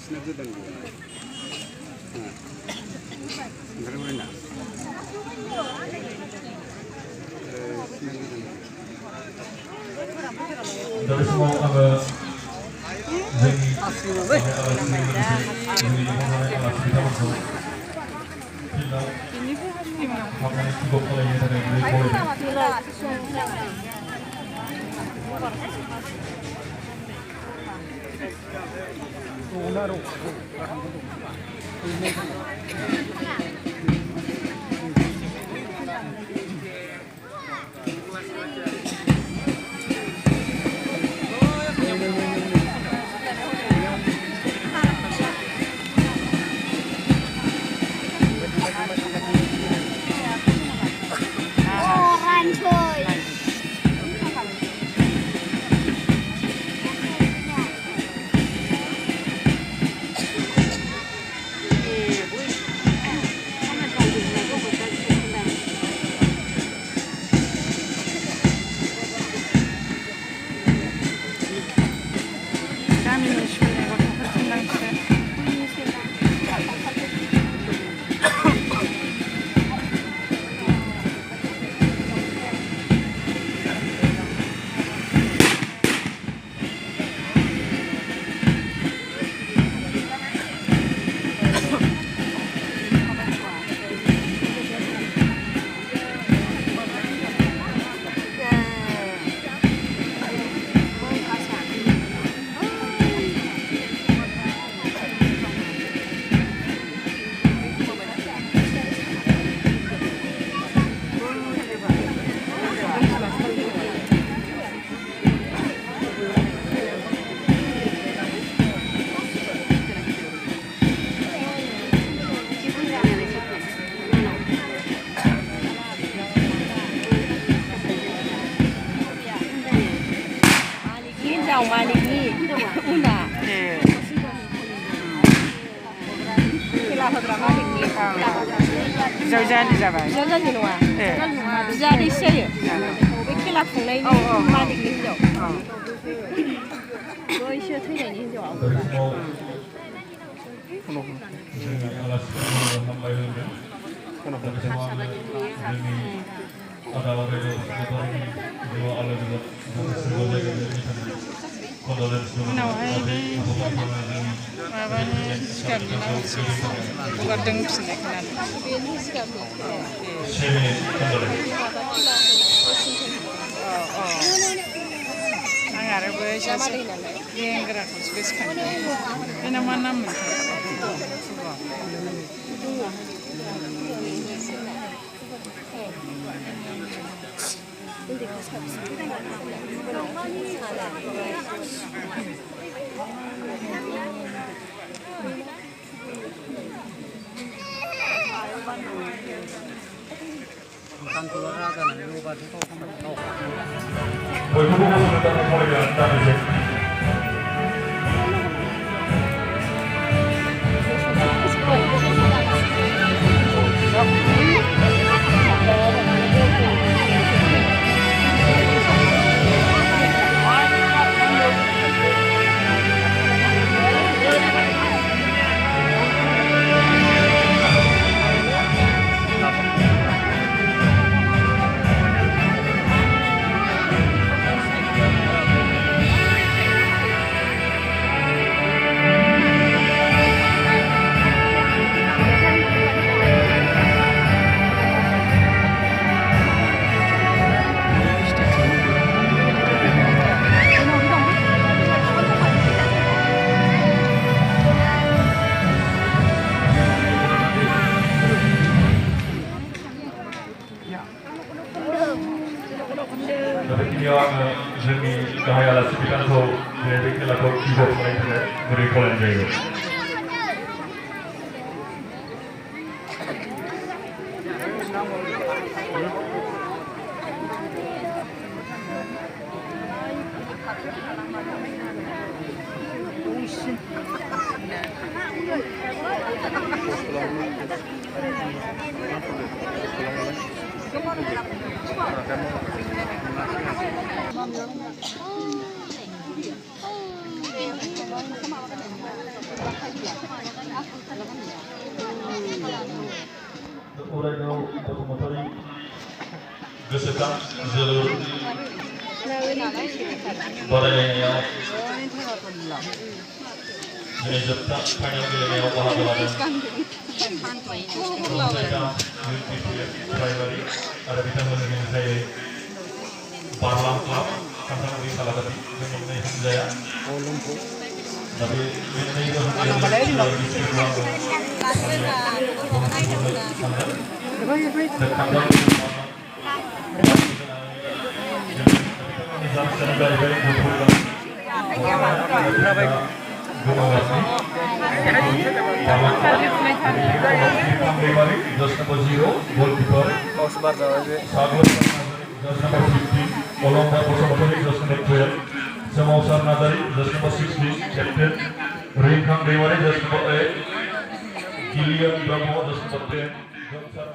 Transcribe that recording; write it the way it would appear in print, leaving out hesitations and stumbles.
बिसिना गोदान गैया ओंखारबाय ना dari semua ada Maliki, una. खेला होग्रा मालिकनि जावजालि जाबाय जावजालि नङा बिजादैसो जायो बे खेला खुंनायनि मालिकनि हिनजाव बैसो थैनायनि हिनजावा उनावहाय बे माबानि जिगाबनि नामसो हगारदों फिननाय आं आरो बै सासे लेंग्राखौसो गोसोखांदों बेना मा नाम जोंनि गाहाय आलासि बिथांखौ बे खेलाखौ गिदिर खालामनो थाखाय गुरै खालामनाय जायो गोसोखां जोलुर बादायलायनायाव दिनै जोबथा फाइनाल गेलेनायाव बाहागो लादों प्राइमारि आरो बिथांमोननि गेलेनाय बारलां क्लाब खान्थामुरि सालागारि बे मोननै हानजाया दा बे just number 0 goalkeeper just number 15 Kolomba Bosomotoli just number 12 Samousar Nazari just number 16 captain Ringkang Dewari just number 8 Gillian Brahmo just number 10